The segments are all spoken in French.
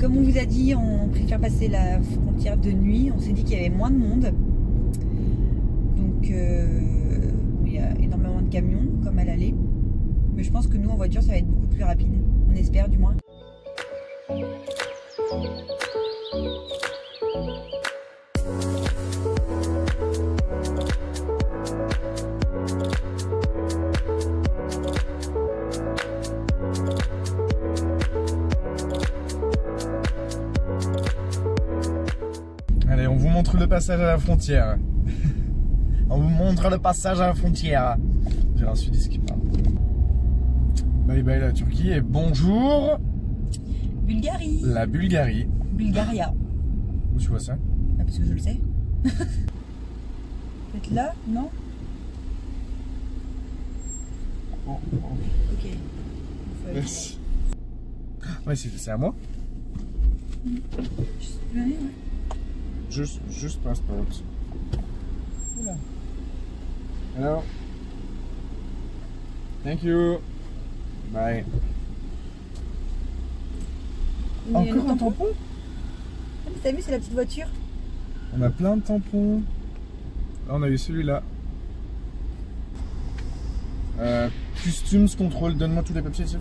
comme on vous a dit, on préfère passer la frontière de nuit. On s'est dit qu'il y avait moins de monde. Donc, il y a énormément de camions, comme à l'aller. Mais je pense que nous, en voiture, ça va être beaucoup plus rapide. On espère, du moins. Allez, on vous montre le passage à la frontière. On vous montre le passage à la frontière. J'ai un sudiste qui parle. Bye bye la Turquie et bonjour Bulgarie. la Bulgarie. Bulgaria. Où tu vois ça? Ah, parce que je le sais. Peut-être là, non? Oh, oh. Ok. Merci. Ouais, c'est à moi? Je sais plus aller, ouais. Just passport. Oula. Hello. Thank you. Bye. Encore un tampon? Ah, mais t'as vu, c'est la petite voiture. On a plein de tampons. Là, on a eu celui-là. Customs contrôle, donne-moi tous les papiers, chef.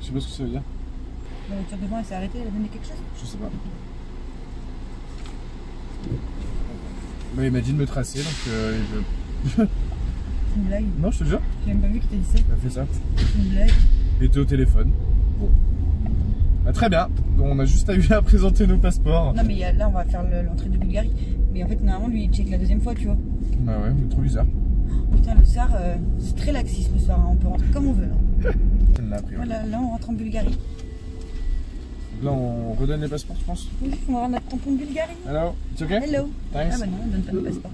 Je sais pas ce que ça veut dire. La voiture devant, elle s'est arrêtée, elle a donné quelque chose. Je sais pas. Bah, il m'a dit de me tracer, donc il veut... C'est une blague. Non, je te jure. J'ai même pas vu qu'il t'a dit ça. Il a fait ça. C'est une blague. Il était au téléphone. Bon. Bah, très bien. Donc, on a juste à lui à présenter nos passeports. Non, mais là, on va faire l'entrée de Bulgarie. Mais en fait, normalement, lui, il check la deuxième fois, tu vois. Bah ouais, mais trop bizarre. Putain, le SAR, c'est très laxiste le SAR. Hein. On peut rentrer comme on veut. Hein. Elle l'a appris. Ouais. Voilà, là, on rentre en Bulgarie. Là, on redonne les passeports, je pense. Oui, on va avoir notre tampon de Bulgarie. Hello, it's okay? Hello. Thanks. Ah bah non, on donne pas nos passeports.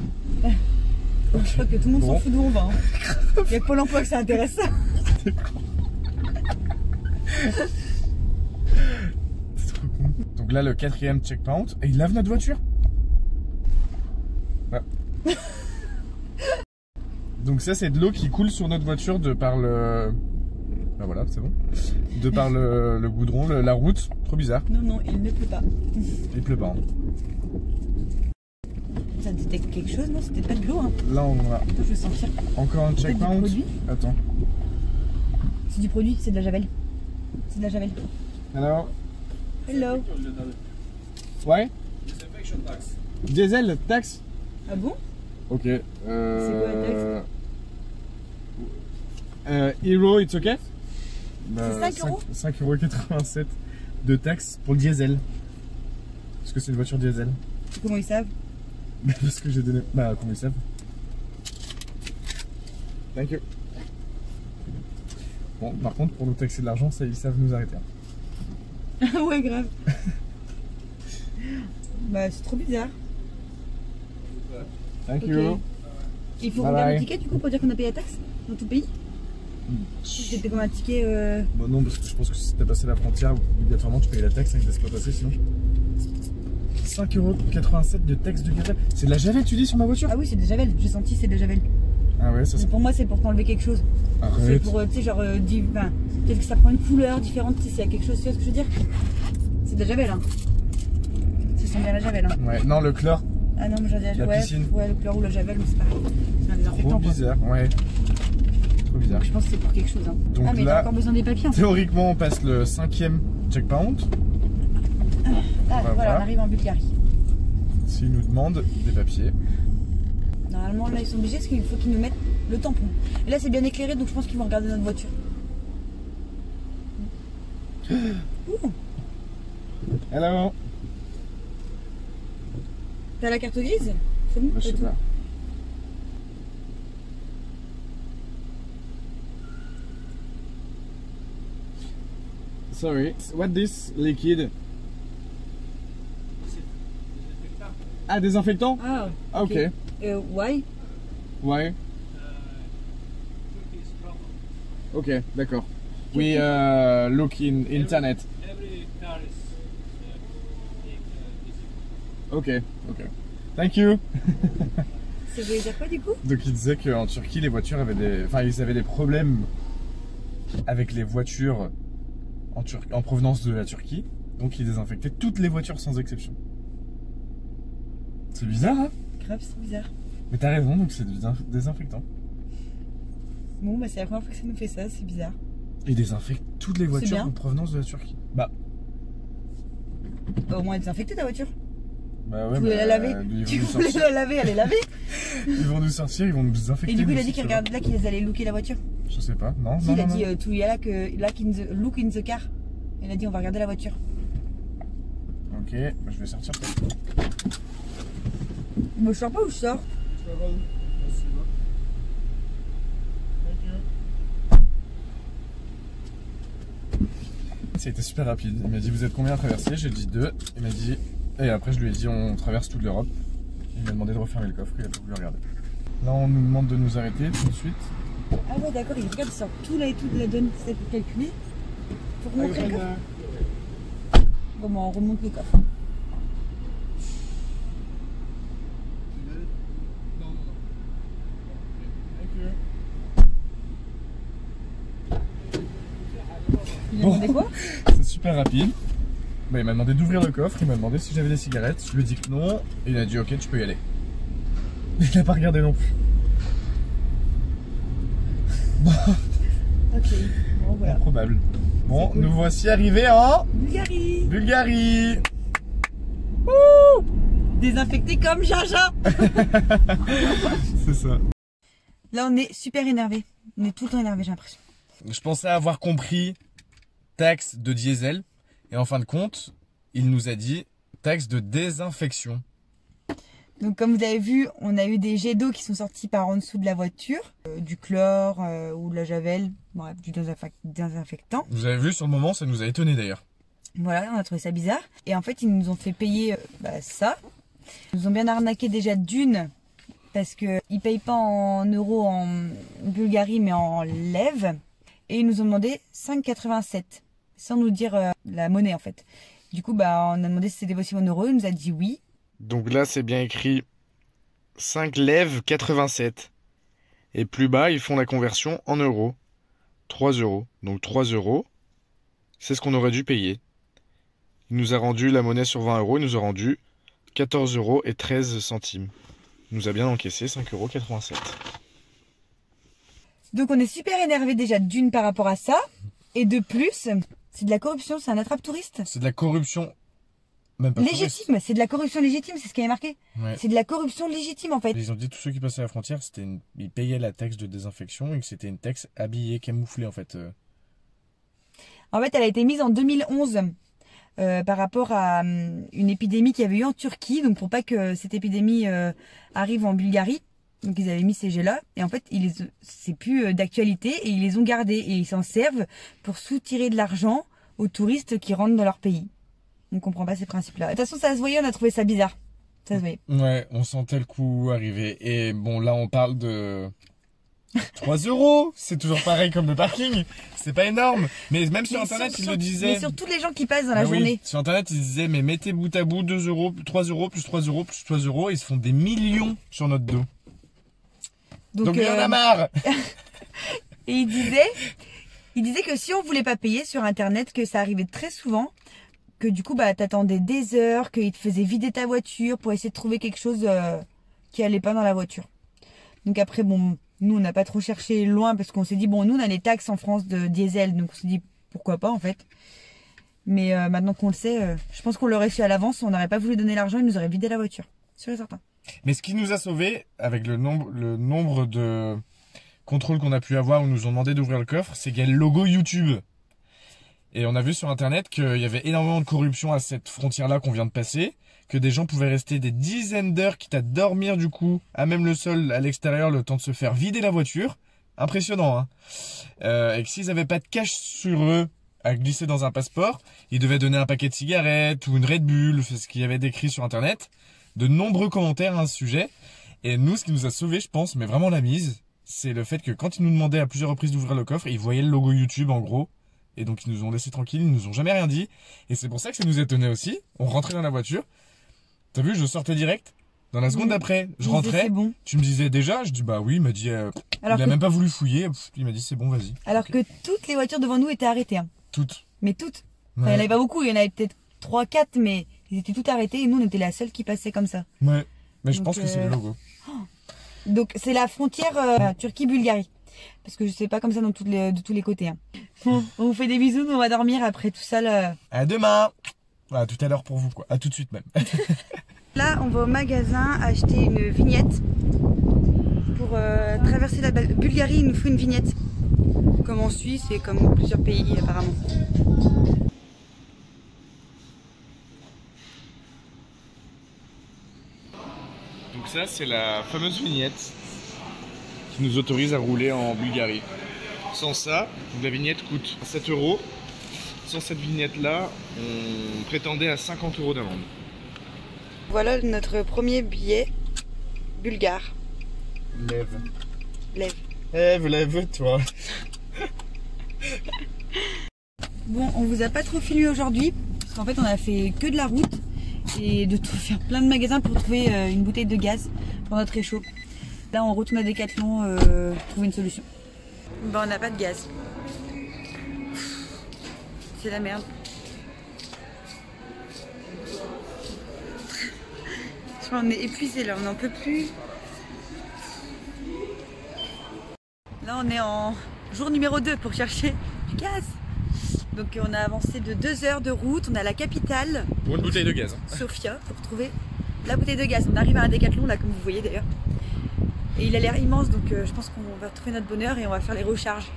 Je crois que tout le monde s'en fout d'où on va. Hein. Il y a que Pôle emploi que ça intéresse. C'est trop con. Donc là, le 4e checkpoint. Et il lave notre voiture. Ah. Donc ça, c'est de l'eau qui coule sur notre voiture de par le... Ah voilà, c'est bon. De par le goudron, la route. Trop bizarre. Non, non, il ne pleut pas. Il pleut pas. Hein. Ça détecte quelque chose, non? C'était pas de l'eau, hein. Là, on a Attends, je vais sentir. encore un checkpoint. Du produit. Attends. C'est du produit, c'est de la javel. C'est de la javel. Alors. Hello. Ouais. Diesel taxe. Ah bon? Ok. C'est quoi la taxe? Euro, it's ok? C'est 5 euros? 5,87 € de taxe pour le diesel. Parce que c'est une voiture diesel. Comment ils savent? Parce que j'ai donné. Bah, comment ils savent? Thank you. Bon, par contre, pour nous taxer de l'argent, ça, ils savent nous arrêter. Ah ouais, grave. Bah, c'est trop bizarre. Thank Ok. you. Il faut Bye regarder bye. le ticket du coup pour dire qu'on a payé la taxe dans tout le pays? C'était comme un ticket. Bon, non, parce que je pense que si t'as passé la frontière, obligatoirement tu payes la taxe, hein, ils ne laissent pas passer sinon. 5,87 € de taxe de Javel. C'est de la Javel, tu dis, sur ma voiture? Ah oui, c'est de la javel. J'ai senti c'est de la javel. Ah ouais, ça Mais c'est. pour moi, c'est pour t'enlever quelque chose. C'est Arrête. pour, tu sais, genre, enfin, peut-être que ça prend une couleur différente, tu sais, s'il y a quelque chose, tu vois ce que je veux dire? C'est de la javel, hein. Ça sent bien la javel, hein. Ouais, non, le chlore. Ah non, mais j'en dis La ouais, piscine. ouais, le chlore ou la javel, mais c'est pareil. C'est un Trop désinfectant, quoi. bizarre, ouais. Trop bizarre. Donc, je pense que c'est pour quelque chose, hein. Donc Ah, mais là, t'as encore besoin des papiers, en fait. théoriquement, on passe le 5e checkpoint. Ah, va voilà, voir. on arrive en Bulgarie. S'ils nous demandent des papiers. Normalement, là, ils sont obligés parce qu'il faut qu'ils nous mettent le tampon. Et là, c'est bien éclairé, donc je pense qu'ils vont regarder notre voiture. Ouh. Hello. T'as la carte grise? C'est bon? Je sais t'as tout. pas. Sorry, what this liquid? Ah, désinfectant? Ah, Ok. Why? Ouais. Ok, d'accord. We look in internet. Every car is Ok, ok. Thank you. Ça veut dire quoi du coup? Donc il disait qu'en Turquie, les voitures avaient des... Enfin, ils avaient des problèmes avec les voitures en provenance de la Turquie. Donc ils désinfectaient toutes les voitures sans exception. C'est bizarre, hein? Grave, c'est bizarre. Mais t'as raison, donc c'est du désinfectant. Bon, bah c'est la première fois que ça nous fait ça, c'est bizarre. Ils désinfectent toutes les voitures en provenance de la Turquie. Bah au moins désinfecter ta voiture. Bah ouais, tu voulais la laver. Tu voulais la laver, elle est lavée. Ils vont nous sortir, ils vont nous désinfecter. Et du coup, il a dit qu'il regardait là qu'ils allaient looker la voiture. Je sais pas, non, si, non, il a dit tout, il y a là que look in the car. Il a dit on va regarder la voiture. Ok, je vais sortir. Moi je sors pas ou je sors? Ça a été super rapide. Il m'a dit vous êtes combien à traverser? J'ai dit 2. Il m'a dit. Et après je lui ai dit on traverse toute l'Europe. Il m'a demandé de refermer le coffre, il a pas voulu regarder. Là on nous demande de nous arrêter tout de suite. Ah ouais d'accord, il regarde sur toute la donne c'est pour calculer. Pour remonter le coffre. Bon bah on remonte le coffre. Il m'a demandé quoi? C'est super rapide. Bah, il m'a demandé d'ouvrir le coffre, il m'a demandé si j'avais des cigarettes. Je lui ai dit que non, et il a dit ok, tu peux y aller. Il n'a pas regardé non plus. Bon. Ok, bon voilà. Improbable. Bon, cool. Nous voici arrivés en Bulgarie. Bulgarie. Ouh, désinfecté comme Jaja. C'est ça. Là on est super énervé. On est tout le temps énervé, j'ai l'impression. Je pensais avoir compris taxe de diesel. Et en fin de compte, il nous a dit taxe de désinfection. Donc comme vous avez vu, on a eu des jets d'eau qui sont sortis par en dessous de la voiture. Du chlore ou de la javel, bref, du désinfectant. Vous avez vu sur le moment, ça nous a étonné d'ailleurs. Voilà, on a trouvé ça bizarre. Et en fait, ils nous ont fait payer ça. Ils nous ont bien arnaqué déjà d'une. Parce qu'ils ne payent pas en euros en Bulgarie, mais en lèves. Et ils nous ont demandé 5,87. Sans nous dire la monnaie en fait. Du coup, bah, on a demandé si c'était possible en euros. Il nous a dit oui. Donc là, c'est bien écrit 5 lèves 87. Et plus bas, ils font la conversion en euros. 3 euros. Donc 3 euros, c'est ce qu'on aurait dû payer. Il nous a rendu la monnaie sur 20 euros. Il nous a rendu 14 euros et 13 centimes. Il nous a bien encaissé 5,87 euros. Donc on est super énervé déjà d'une par rapport à ça. Et de plus, c'est de la corruption, c'est un attrape-touriste. C'est de la corruption même pas légitime, c'est de la corruption légitime, c'est ce qui est marqué. Ouais. C'est de la corruption légitime en fait. Ils ont dit tous ceux qui passaient à la frontière, ils payaient la taxe de désinfection et que c'était une taxe habillée, camouflée en fait. En fait, elle a été mise en 2011 par rapport à une épidémie qu'il y avait eu en Turquie. Donc pour pas que cette épidémie arrive en Bulgarie. Donc ils avaient mis ces jets-là et en fait c'est plus d'actualité et ils les ont gardés et ils s'en servent pour soutirer de l'argent aux touristes qui rentrent dans leur pays. On comprend pas ces principes-là. De toute façon ça se voyait, on a trouvé ça bizarre. Ça se voyait. Ouais, on sentait le coup arriver. Et bon là on parle de 3 euros. C'est toujours pareil comme le parking. C'est pas énorme. Mais même sur internet ils le disaient. Mais sur tous les gens qui passent dans la journée. Oui. Sur internet ils disaient mais mettez bout à bout 2 euros, 3 euros, plus 3 euros, plus 3 euros. Ils se font des millions sur notre dos. Donc il en a marre. Et il disait que si on voulait pas payer sur internet, que ça arrivait très souvent, que du coup bah t'attendais des heures, qu'il te faisait vider ta voiture pour essayer de trouver quelque chose qui allait pas dans la voiture. Donc après bon, nous on n'a pas trop cherché loin parce qu'on s'est dit bon nous on a les taxes en France de diesel, donc on s'est dit pourquoi pas en fait. Mais maintenant qu'on le sait, je pense qu'on l'aurait su à l'avance, on n'aurait pas voulu donner l'argent, il nous aurait vidé la voiture, sûr et certain. Mais ce qui nous a sauvés, avec le nombre de contrôles qu'on a pu avoir où ils nous ont demandé d'ouvrir le coffre, c'est qu'il y a le logo YouTube. Et on a vu sur internet qu'il y avait énormément de corruption à cette frontière-là qu'on vient de passer, que des gens pouvaient rester des dizaines d'heures, quitte à dormir du coup, à même le sol, à l'extérieur, le temps de se faire vider la voiture. Impressionnant, hein. Et que s'ils n'avaient pas de cash sur eux à glisser dans un passeport, ils devaient donner un paquet de cigarettes ou une Red Bull, ce qu'il y avait décrit sur internet. De nombreux commentaires à ce sujet. Et nous, ce qui nous a sauvés, je pense, mais vraiment la mise, c'est le fait que quand ils nous demandaient à plusieurs reprises d'ouvrir le coffre, ils voyaient le logo YouTube en gros. Et donc ils nous ont laissé tranquilles, ils nous ont jamais rien dit. Et c'est pour ça que ça nous étonnait aussi. On rentrait dans la voiture. T'as vu, je sortais direct. Dans la seconde d'après, je rentrais. Bon. Tu me disais déjà, je dis bah oui, il m'a dit, il a même pas voulu fouiller. Il m'a dit c'est bon, vas-y. Alors okay. Que toutes les voitures devant nous étaient arrêtées. Hein. Toutes. Mais toutes. Enfin, il n'y en avait pas beaucoup, il y en avait peut-être 3-4, mais ils étaient tous arrêtés et nous on était la seule qui passait comme ça. Ouais, mais je pense que c'est le logo. Donc c'est la frontière Turquie-Bulgarie. Parce que je sais pas comme ça de tous les côtés. Hein. Bon, on vous fait des bisous, nous on va dormir après tout ça là. À demain. À tout à l'heure pour vous quoi, à tout de suite même. Là on va au magasin acheter une vignette. Pour traverser la Bulgarie, il nous faut une vignette. Comme en Suisse et comme plusieurs pays apparemment. Donc ça c'est la fameuse vignette qui nous autorise à rouler en Bulgarie. Sans ça, la vignette coûte 7 €. Sans cette vignette là, on prétendait à 50 € d'amende. Voilà notre premier billet bulgare. Lève. Lève. Lève-toi. Bon, on vous a pas trop filmé aujourd'hui, parce qu'en fait on a fait que de la route et de tout faire plein de magasins pour trouver une bouteille de gaz pour notre réchaud. Là on retourne à Decathlon trouver une solution. Bah on n'a pas de gaz. C'est la merde. On est épuisé là, on n'en peut plus. Là on est en jour numéro 2 pour chercher du gaz. Donc on a avancé de 2 heures de route, on a la capitale. Pour une bouteille de gaz. Sofia, pour trouver la bouteille de gaz. On arrive à un Decathlon là comme vous voyez d'ailleurs. Et il a l'air immense donc je pense qu'on va trouver notre bonheur et on va faire les recharges.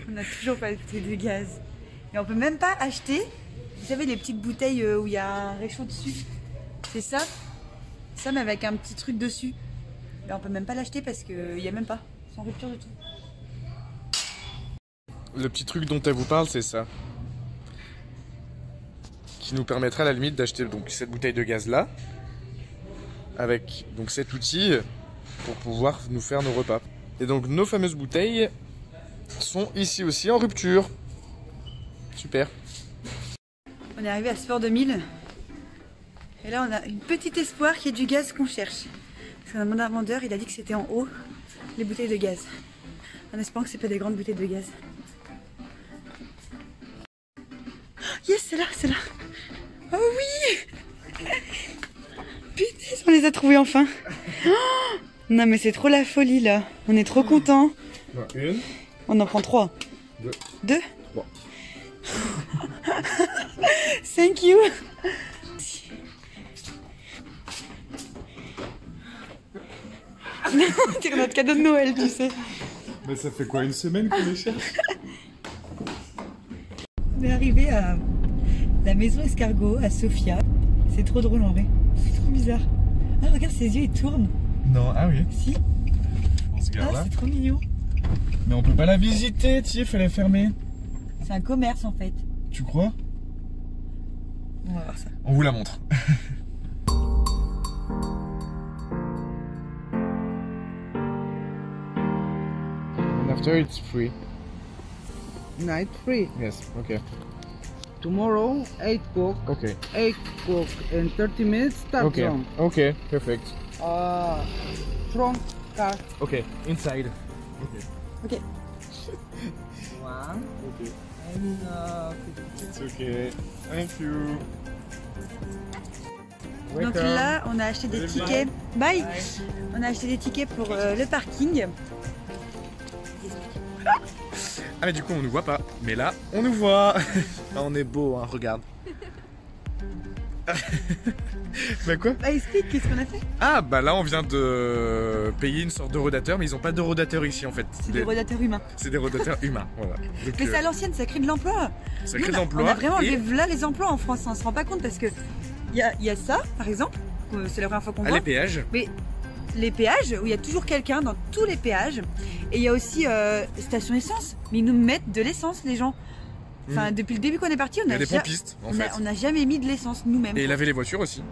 On n'a toujours pas de bouteille de gaz. Et on peut même pas acheter, vous savez les petites bouteilles où il y a un réchaud dessus. C'est ça. Ça mais avec un petit truc dessus. Mais on peut même pas l'acheter parce qu'il n'y a même pas. Sans rupture du tout. Le petit truc dont elle vous parle, c'est ça. Qui nous permettra à la limite d'acheter donc cette bouteille de gaz là. Avec donc cet outil pour pouvoir nous faire nos repas. Et donc nos fameuses bouteilles sont ici aussi en rupture. Super. On est arrivé à Sport 2000. Et là on a une petite espoir qu'il y ait du gaz qu'on cherche. Parce qu'on a demandé à un vendeur, il a dit que c'était en haut les bouteilles de gaz. En espérant que c'est pas des grandes bouteilles de gaz. Yes, c'est là, c'est là. Oh oui. Putain, on les a trouvés enfin. Oh non mais c'est trop la folie là. On est trop contents. Une. On en prend 3. 2. 3. Thank you. C'est notre cadeau de Noël, tu sais. Mais ça fait quoi, une semaine qu'on les cherche? On est arrivé à la maison escargot à Sofia. C'est trop drôle en vrai. C'est trop bizarre. Ah regarde ses yeux ils tournent. Non, ah oui. Si. On se garde là. C'est trop mignon. Mais on peut pas la visiter, Tiff, elle est fermée. C'est un commerce en fait. Tu crois? On va voir ça. On vous la montre. And after it's free. Night free. Yes, okay. Tomorrow, 8 o'clock. Okay. 8 o'clock and 30 minutes start Okay. zone. Okay, perfect. Front car. Okay, inside. Okay. Ok. One. Okay. And It's okay. Thank you. Donc là on a acheté des tickets. Bye. On a acheté des tickets pour le parking. Ah mais du coup on nous voit pas, mais là on nous voit. Là, on est beau hein, regarde. Bah quoi? Bah explique, qu'est-ce qu'on a fait? Ah bah là on vient de payer une sorte de rodateur, mais ils ont pas de rodateur ici en fait. C'est des rodateurs humains. C'est des rodateurs humains, voilà. Donc, Mais c'est à l'ancienne, ça crée de l'emploi. ça Nous, crée de on l'emploi. a vraiment et enlevé là les emplois en France, on se rend pas compte parce que il y a ça par exemple, c'est la première fois qu'on à voit. les péages. Mais les péages, où il y a toujours quelqu'un dans tous les péages. Et il y a aussi station essence. Mais ils nous mettent de l'essence, les gens. Enfin, depuis le début qu'on est parti, Il y a des pompistes en fait. on n'a jamais mis de l'essence nous-mêmes. Et laver les voitures aussi.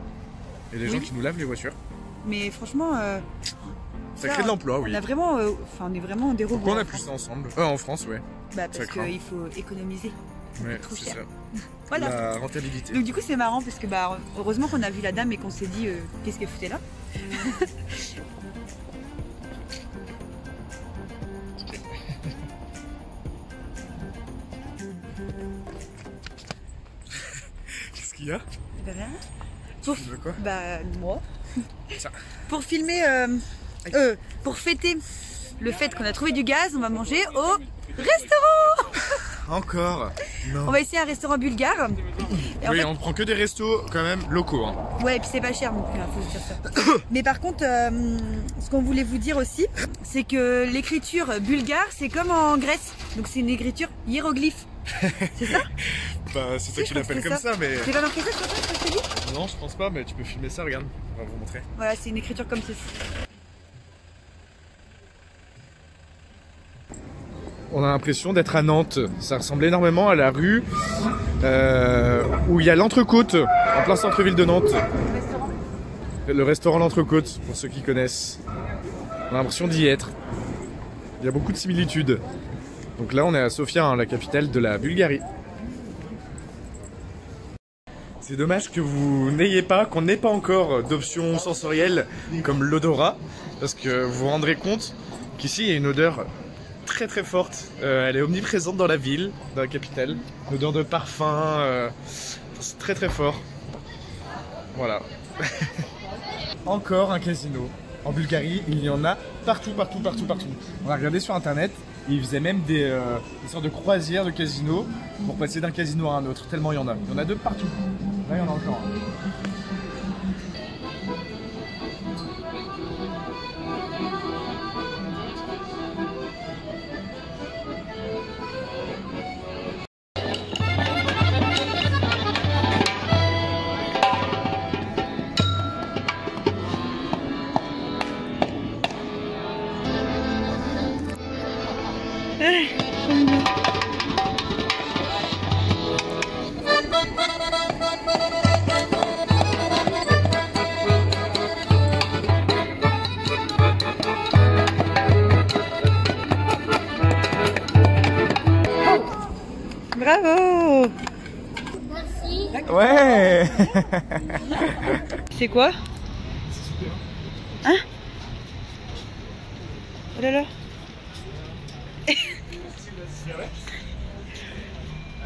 Et les Oui. gens qui nous lavent les voitures. Mais franchement, Ça crée de l'emploi, oui. on a vraiment, on est vraiment des robots. Pourquoi on a en plus France. ça ensemble? En France, ouais. Bah Ça parce craint. qu'il faut économiser. Ouais, trop c'est cher. ça. Voilà. La rentabilité. Donc du coup c'est marrant parce que bah heureusement qu'on a vu la dame et qu'on s'est dit qu'est-ce qu'elle foutait là. qu'il y a? Rien. Tu veux quoi? Bah, moi. Tiens. Pour filmer, pour fêter le fait qu'on a trouvé du gaz, on va manger au restaurant. Encore? Non. On va essayer un restaurant bulgare. Et en Oui, fait, on prend que des restos quand même locaux. Hein. ouais, et puis c'est pas cher non plus, hein, faut se dire ça. Mais par contre, ce qu'on voulait vous dire aussi, c'est que l'écriture bulgare, c'est comme en Grèce. Donc c'est une écriture hiéroglyphe. C'est ça? Bah, c'est toi qui je pense l'appelles que comme c'est ça, mais. C'est pas marqué ça sur toi, ce que je t'ai dit? Non, je pense pas, mais tu peux filmer ça, regarde. On va vous montrer. Voilà, c'est une écriture comme ceci. On a l'impression d'être à Nantes. Ça ressemble énormément à la rue où il y a l'Entrecôte, en plein centre-ville de Nantes. Restaurant. Le restaurant L'Entrecôte, pour ceux qui connaissent. On a l'impression d'y être. Il y a beaucoup de similitudes. Donc là, on est à Sofia, hein, la capitale de la Bulgarie. C'est dommage que vous n'ayez pas, qu'on n'ait pas encore d'options sensorielles comme l'odorat, parce que vous vous rendrez compte qu'ici, il y a une odeur très très forte. Elle est omniprésente dans la ville, dans la capitale. Une odeur de parfum, c'est très très fort. Voilà. Encore un casino. En Bulgarie, il y en a partout, partout, partout, partout. On a regardé sur internet, ils faisaient même des sortes de croisières de casinos pour passer d'un casino à un autre, tellement il y en a. Il y en a deux partout. Là, il y en a encore un. Bravo! Ouais. C'est quoi? Hein? Oh là là!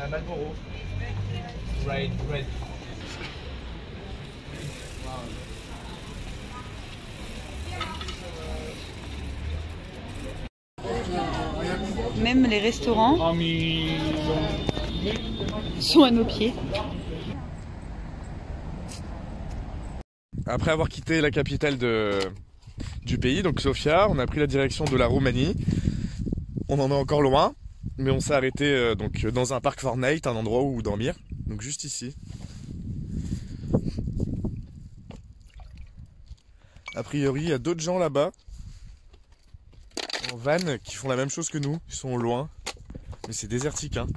Marlboro. Red. Même les restaurants sont à nos pieds. Après avoir quitté la capitale du pays, donc Sofia, on a pris la direction de la Roumanie. On en est encore loin, mais on s'est arrêté donc dans un parc Fortnite, un endroit où dormir, donc juste ici. A priori, il y a d'autres gens là-bas, en van, qui font la même chose que nous. Ils sont loin, mais c'est désertique, hein.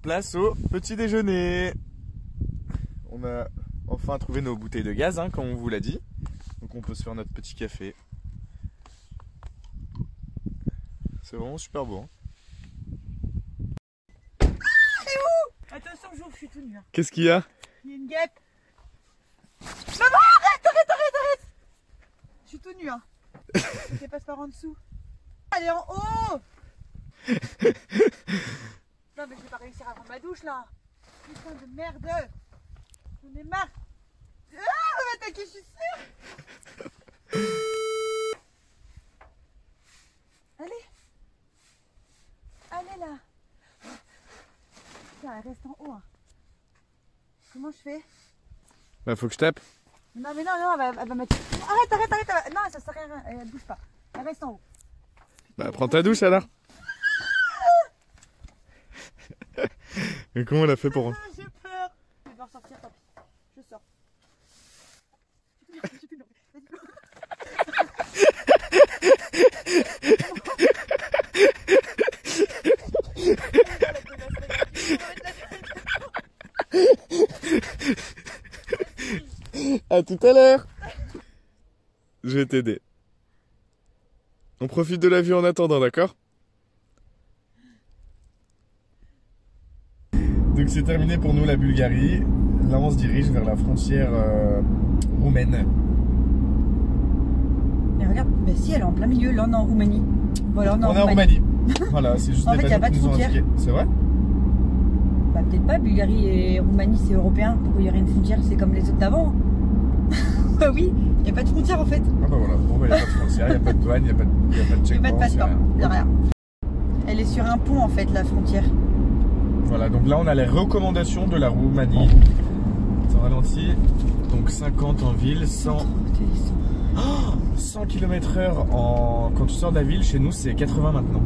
Place au petit déjeuner. On a enfin trouvé nos bouteilles de gaz, hein, comme on vous l'a dit. Donc on peut se faire notre petit café. C'est vraiment super beau. Hein. Attention, je suis tout nu. Hein. Qu'est-ce qu'il y a? Il y a une guêpe. Maman, arrête! Je suis tout nu. Hein. Je passe par en dessous. Elle est en haut. Non mais je vais pas réussir à prendre ma douche là. Putain de merde. J'en ai marre. Ah, on va m'attaquer, je suis sûre. Allez là. Putain, elle reste en haut. Hein. Comment je fais? Bah faut que je tape. Non mais non, elle va mettre... Arrête. Non, ça sert à rien, elle bouge pas. Elle reste en haut. Bah prends ta douche alors. Mais comment elle a fait pour... J'ai peur. Je vais devoir sortir, tant pis. Je sors. À tout à l'heure. Je vais t'aider. On profite de la vue en attendant, d'accord? Donc c'est terminé pour nous la Bulgarie. Là, on se dirige vers la frontière roumaine. Mais regarde, bah si, elle est en plein milieu, là on est en Roumanie. Voilà, On est en Roumanie. Voilà, c'est juste En des fait, y a panneaux pas de qui nous ont frontière. indiqué. C'est vrai? Bah peut-être pas, Bulgarie et Roumanie c'est européen. Pourquoi il y aurait une frontière? C'est comme les autres d'avant. Bah oui, il n'y a pas de frontière en fait. Ah bah voilà, bon bah y a pas de frontière, y a pas de douane, y a pas de Il n'y a checkpoint, pas de passeport, y y a a rien. rien. Elle est sur un pont en fait, la frontière. Voilà, donc là on a les recommandations de la Roumanie. Ça ralentit, donc 50 en ville, 100 km/h quand tu sors de la ville, chez nous c'est 80 maintenant.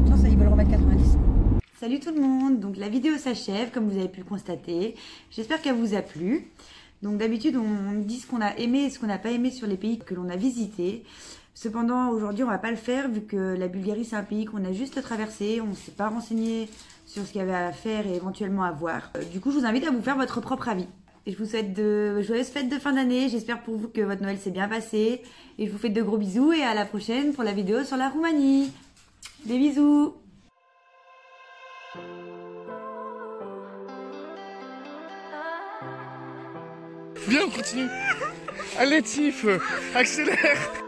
Non, ça, ils veulent remettre 90. Salut tout le monde, donc la vidéo s'achève comme vous avez pu le constater. J'espère qu'elle vous a plu. Donc d'habitude on dit ce qu'on a aimé et ce qu'on n'a pas aimé sur les pays que l'on a visités. Cependant aujourd'hui on va pas le faire vu que la Bulgarie c'est un pays qu'on a juste traversé. On ne s'est pas renseigné sur ce qu'il y avait à faire et éventuellement à voir. Du coup je vous invite à vous faire votre propre avis. Et je vous souhaite de joyeuses fêtes de fin d'année. J'espère pour vous que votre Noël s'est bien passé. Et je vous fais de gros bisous et à la prochaine pour la vidéo sur la Roumanie. Des bisous. Viens, on continue. Allez Tiff, accélère.